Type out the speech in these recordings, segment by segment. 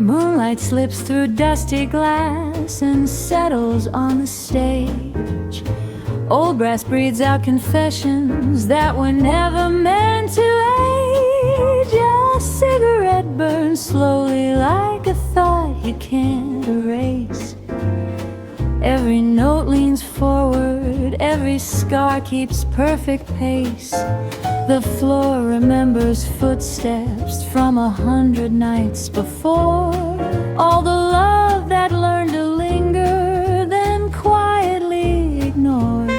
Moonlight slips through dusty glass and settles on the stage. Old brass breathes out confessions that were never meant to age. A cigarette burns slowly like a thought you can't erase. Every note leans forward, every scar keeps perfect pace. The floor remembers footsteps from 100 nights before. All the love that learned to linger, then quietly ignored.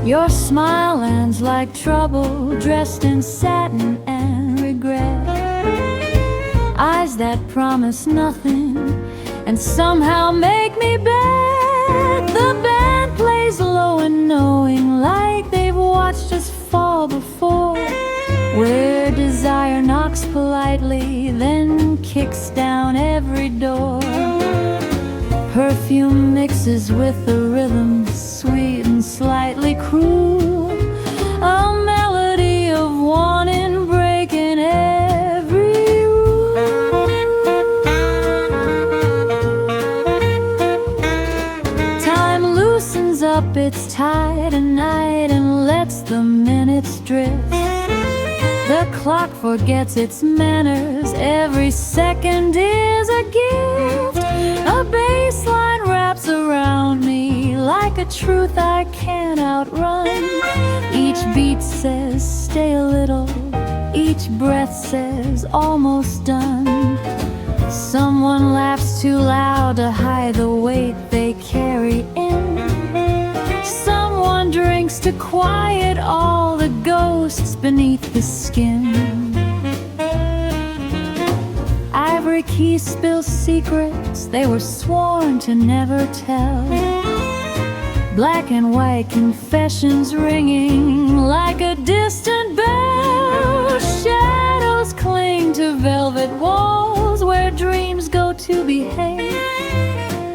Your smile lands like trouble, dressed in satin and regret. Eyes that promise nothing and somehow make me bet. The band plays low and knowing, like they've watched us fall before. Where desire knocks politely, then kicks down every door. Perfume mixes with the rhythm, sweet and slightly cruel. A melody of wanting, breaking every rule. Time loosens up its tie tonight and lets the minutes drift. The clock forgets its manners, every second is a gift. A bass line wraps around me like a truth I can't outrun. Each beat says stay a little, each breath says almost done. Someone laughs too loud to hide the weight they carry in. Someone drinks to quiet all the ghosts beneath the skin. Ivory keys spill secrets they were sworn to never tell. Black and white confessions ringing like a distant bell. Shadows cling to velvet walls where dreams go to behave.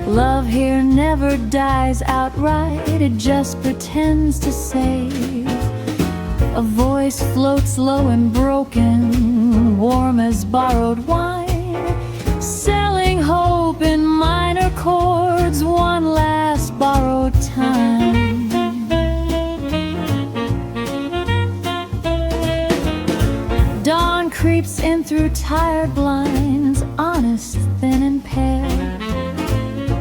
Love here never dies outright, it just pretends to save. A voice floats low and broken, warm as borrowed wine, selling hope in minor chords, one last borrowed time. Dawn creeps in through tired blinds, honest, thin and pale.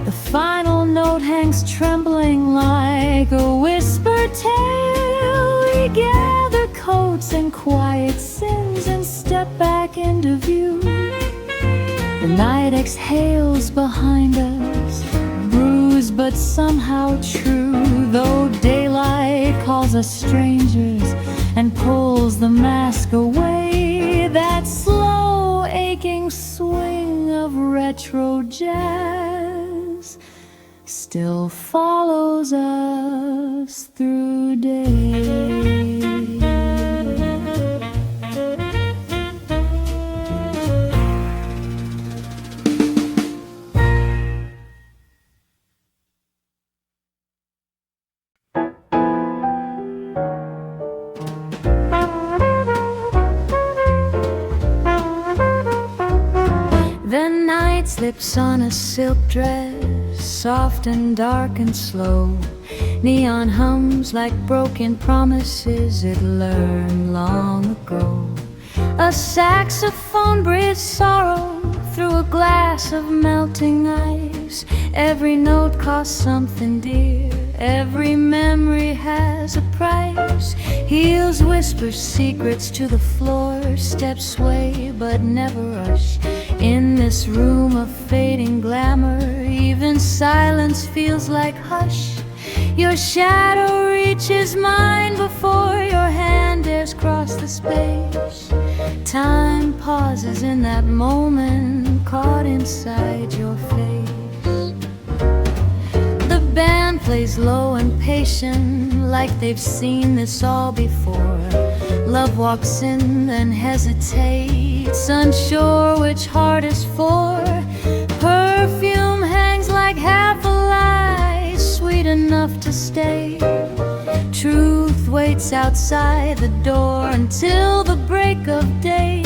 The final note hangs trembling like a whispered tale. We gather coats and quiet sins and step back into view. The night exhales behind us, bruised but somehow true. Though daylight calls us strangers and pulls the mask away, that slow aching swing of retro jazz still follows us through days. The night slips on a silk dress, soft and dark and slow. Neon hums like broken promises it learned long ago. A saxophone breathes sorrow through a glass of melting ice. Every note costs something dear, every memory has a price. Heels whisper secrets to the floor, steps sway but never rush. In this room of fading glamour, even silence feels like hush. Your shadow reaches mine before your hand dares cross the space. Time pauses in that moment, caught inside your face. The band plays low and patient, like they've seen this all before. Love walks in, then hesitates, unsure which heart is for. Perfume hangs like half a lie, sweet enough to stay. Truth waits outside the door until the break of day.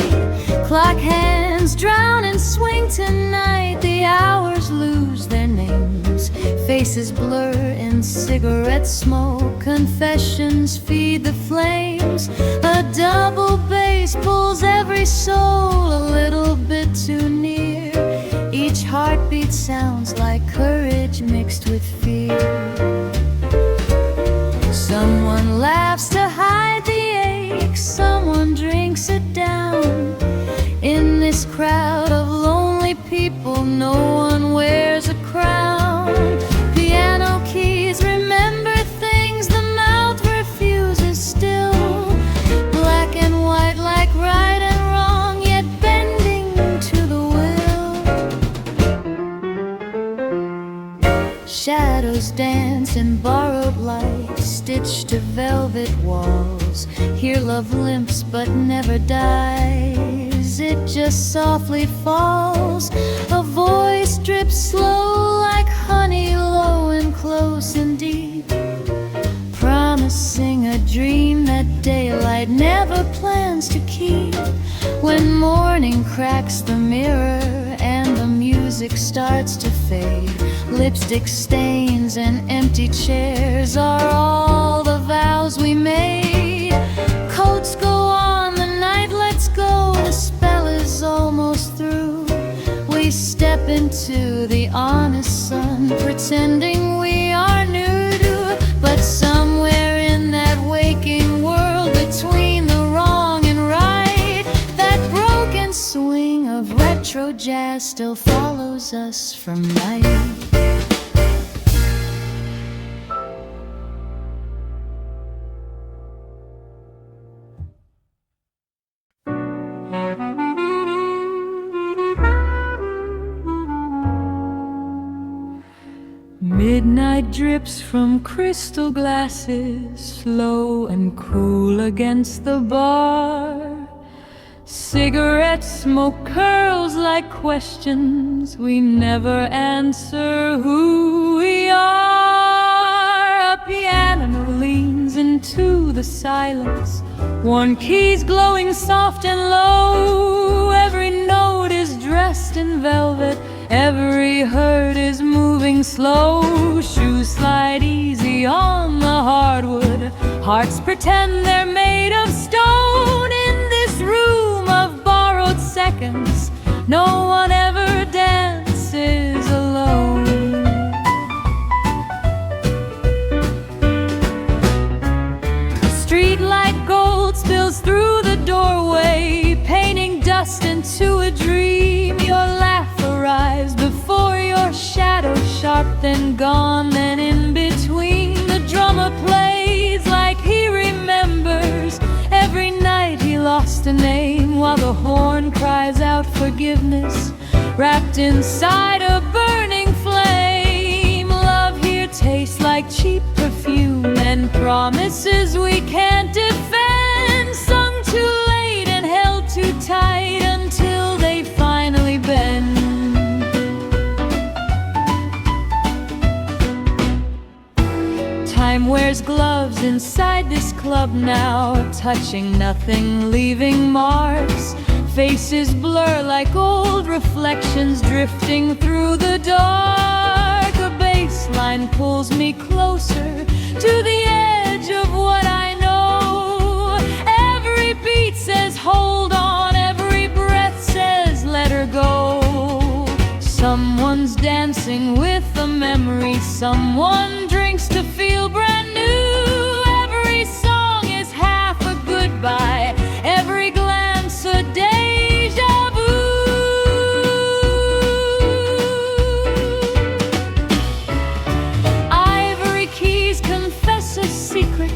Clock hands hands drown in swing tonight. The hours lose their names, faces blur in cigarette smoke. Confessions feed the flames. A double bass pulls every soul a little bit too near. Each heartbeat sounds like courage mixed with fear. Someone laughs to hide the ache, someone drinks it down. In this crowd of lonely people, no one wears a crown. Piano keys remember things the mouth refuses still. Black and white like right and wrong, yet bending to the will. Shadows dance in borrowed light, stitched to velvet walls. Here love limps but never dies, it just softly falls. A voice drips slow like honey, low and close and deep, promising a dream that daylight never plans to keep. When morning cracks the mirror and the music starts to fade, lipstick stains and empty chairs are all the vows we made. Coats go on, the night lets go, the spell is almost through. We step into the honest sun, pretending we are nude. But somewhere in that waking world, between the wrong and right, that broken swing of retro jazz still follows us from night. Midnight drips from crystal glasses, slow and cool against the bar. Cigarette smoke curls like questions we never answer who we are. A piano leans into the silence, worn keys glowing soft and low. Every note is dressed in velvet, every hurt is moving slow. Shoes slide easy on the hardwood, hearts pretend they're made of stone. In this room of borrowed seconds, no one ever dances alone. Streetlight gold spills through the doorway, painting dust into a dream. Your laugh arrives before your shadow, sharp then gone, then in between. The drummer plays like he remembers every night he lost a name, while the horn cries out forgiveness, wrapped inside a burning flame. Love here tastes like cheap perfume and promises we can't defend, sung too late and held too tight until they finally bend. Time wears gloves inside this club now, touching nothing, leaving marks. Faces blur like old reflections, drifting through the dark. A bass line pulls me closer to the edge of what I know. Every beat says hold on, every breath says let her go. Someone's dancing with a memory, someone drinks to feel brand new. Every song is half a goodbye, every glance a deja vu. Ivory keys confess a secret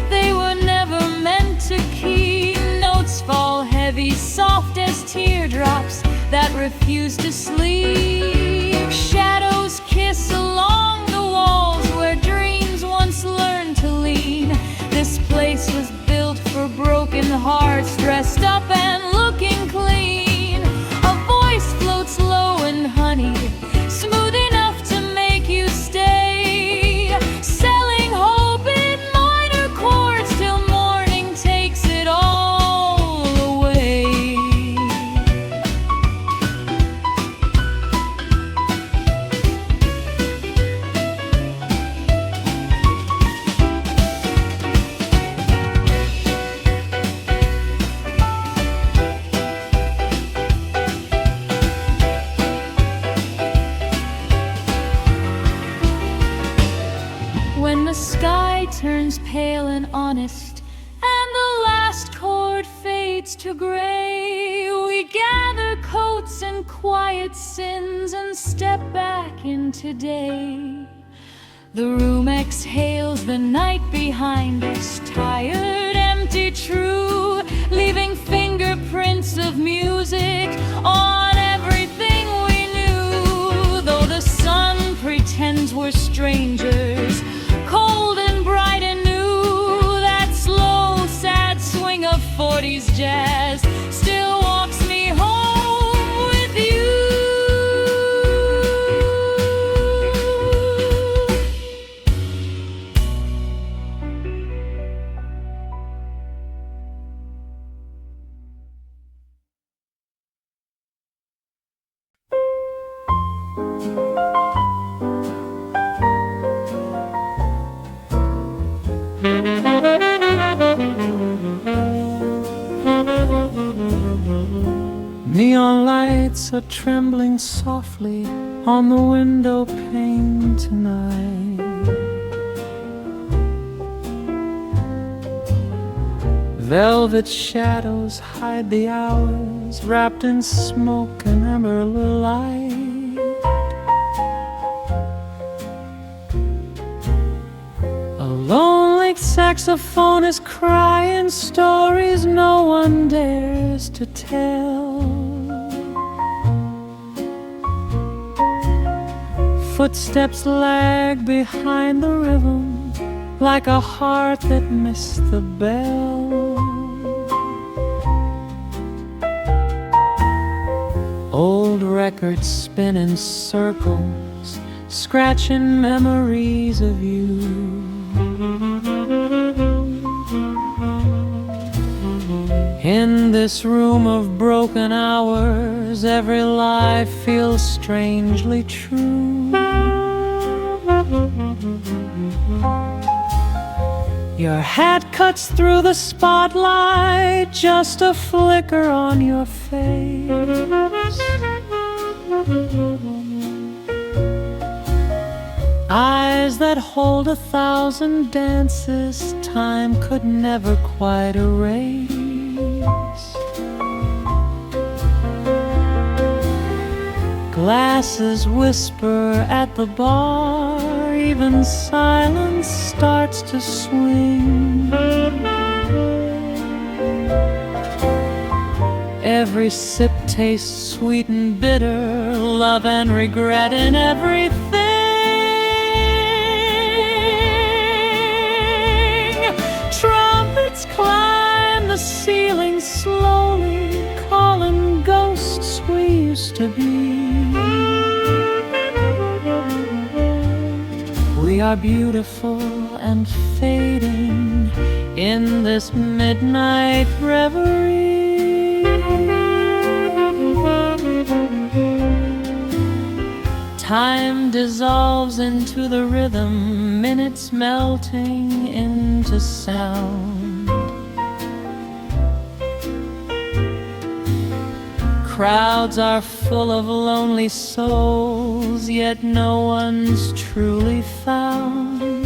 they were never meant to keep. Notes fall heavy, soft as teardrops that refuse to sleep. Shadows kiss along the walls where dreams once learned to lean. This place was built for broken hearts, dressed up and looking clean. A voice floats low and honey, smooth enough to make you stay, selling hope in minor chords till morning takes it all away. sky turns pale and honest, and the last chord fades to gray. We gather coats and quiet sins and step back into day. The room exhales the night behind us, tired, empty, true, leaving fingerprints of music on everything we knew. Though the sun pretends we're strangers, cold and bright and new, that slow, sad swing of 40s jazz still walks me home with you. Neon lights are trembling softly on the window pane tonight. Velvet shadows hide the hours, wrapped in smoke and amber light. A lonely saxophone is crying stories no one dares to tell. Footsteps lag behind the rhythm, like a heart that missed the bell. Old records spin in circles, scratching memories of you. In this room of broken hours, every life feels strangely true. Your hat cuts through the spotlight, just a flicker on your face. Eyes that hold 1,000 dances time could never quite erase. Glasses whisper at the bar, even silence starts to swing. Every sip tastes sweet and bitter, love and regret in everything. Trumpets climb the ceiling slowly, calling ghosts we used to be. We are beautiful and fading in this midnight reverie. Time dissolves into the rhythm, minutes melting into sound. Crowds are full of lonely souls, yet no one's truly found.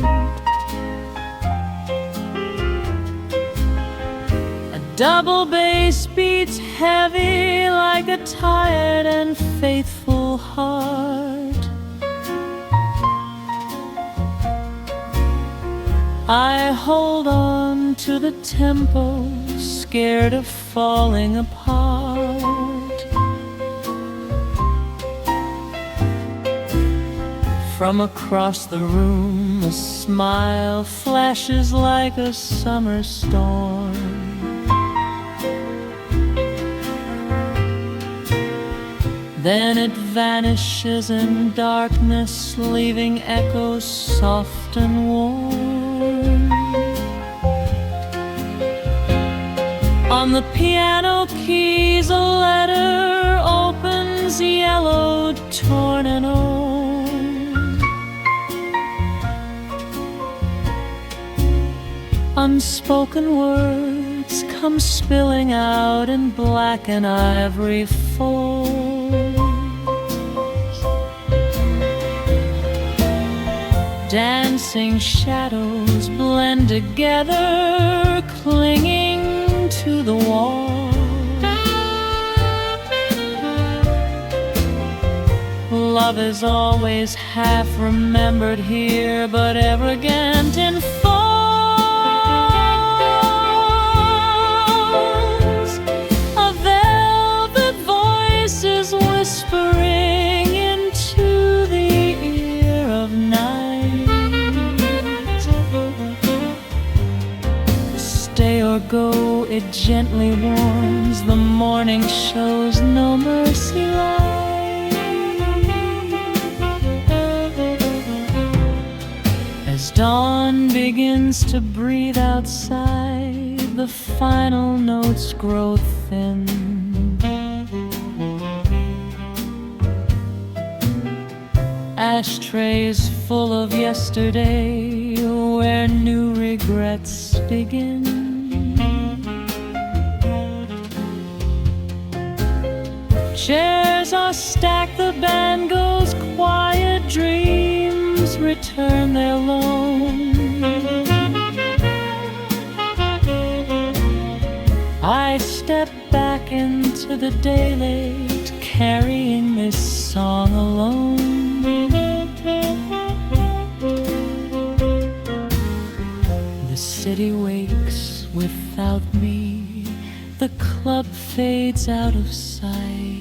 A double bass beats heavy like a tired and faithful heart. I hold on to the tempo, scared of falling apart. From across the room, a smile flashes like a summer storm. Then it vanishes in darkness, leaving echoes soft and warm. On the piano keys, a letter opens, yellowed, torn and old. Unspoken words come spilling out in black and ivory folds. Dancing shadows blend together, clinging to the wall. Love is always half remembered here, but arrogant in falls. A velvet voice is whispering into the ear of night. Stay or go, it gently warns. The morning shows no mercy light. As dawn begins to breathe outside, the final notes grow thin. Ashtrays full of yesterday, where new regrets begin. Chairs are stacked, the band goes quiet, dreams return their loan. I step back into the daylight, carrying this song alone. The city wakes without me, the club fades out of sight.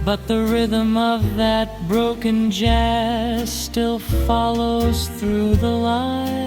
But the rhythm of that broken jazz still follows through the light.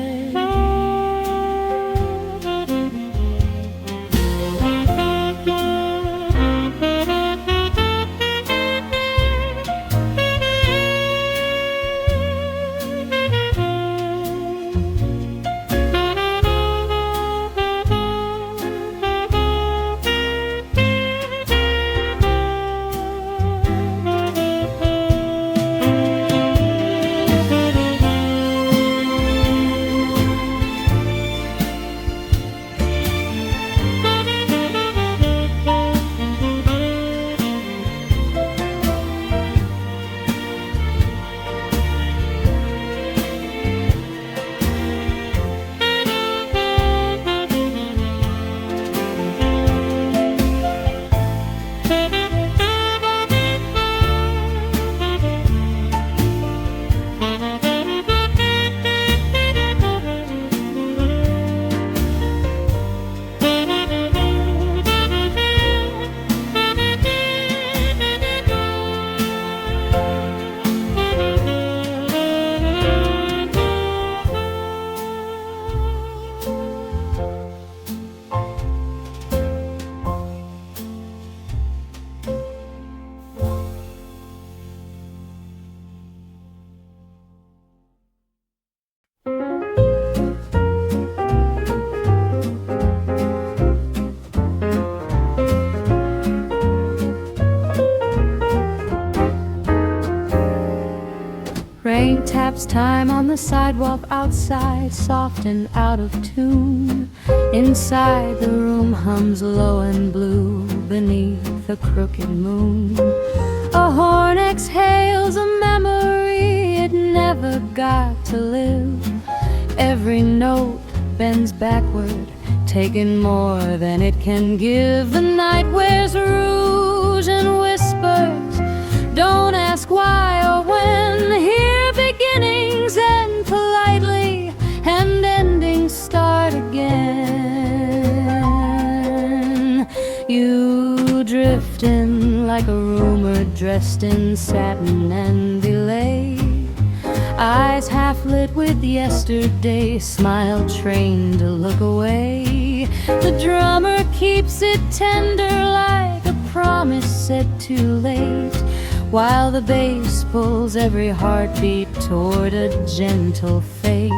Rain taps time on the sidewalk outside, soft and out of tune. Inside the room hums low and blue beneath a crooked moon. A horn exhales a memory it never got to live. Every note bends backward, taking more than it can give. The night wears rouge and whispers, don't ask why or when. Hear beginnings end politely, and endings start again. You drift in like a rumor dressed in satin and delay. Eyes half lit with yesterday, smile trained to look away. The drummer keeps it tender like a promise said too late, while the bass pulls every heartbeat toward a gentle fate.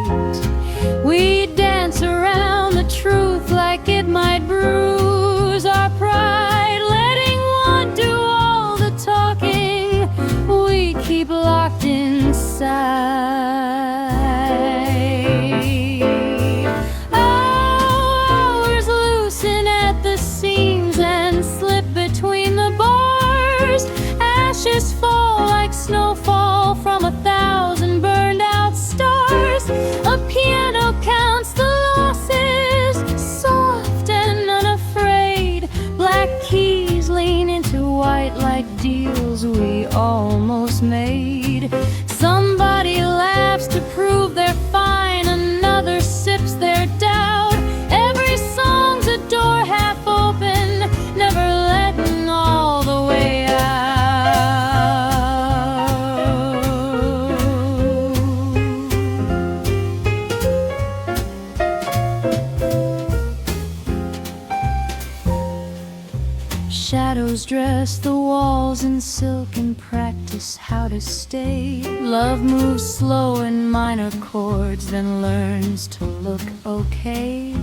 We dance around the truth like it might bruise our pride, letting one do all the talking we keep locked inside. Hours loosen at the seams and slip between the bars. Ashes fall dress the walls in silk and practice how to stay. Love moves slow in minor chords, then learns to look okay.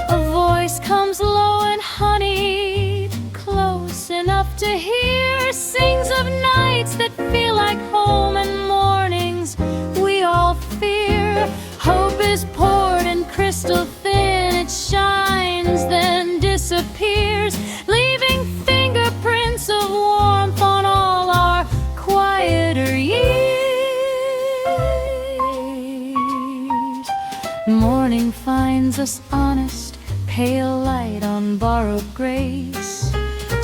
A voice comes low and honeyed, close enough to hear. Sings of nights that feel like home and mornings we all fear. Hope is poured in crystal thin, it shines then disappears, leaving fingerprints of warmth on all our quieter years. Morning finds us honest, pale light on borrowed grace.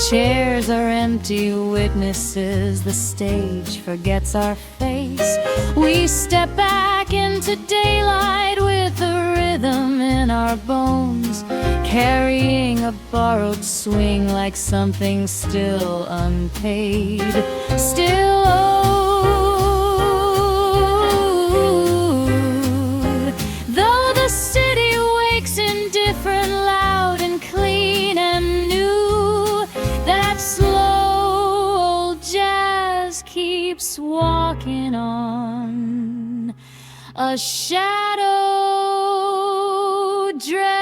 Chairs are empty witnesses, the stage forgets our face. We step back into daylight with a rhythm in our bones, carrying a borrowed swing like something still unpaid, still owed. Though the city wakes indifferent, loud and clean and new, that slow old jazz keeps walking on, a shadow dress.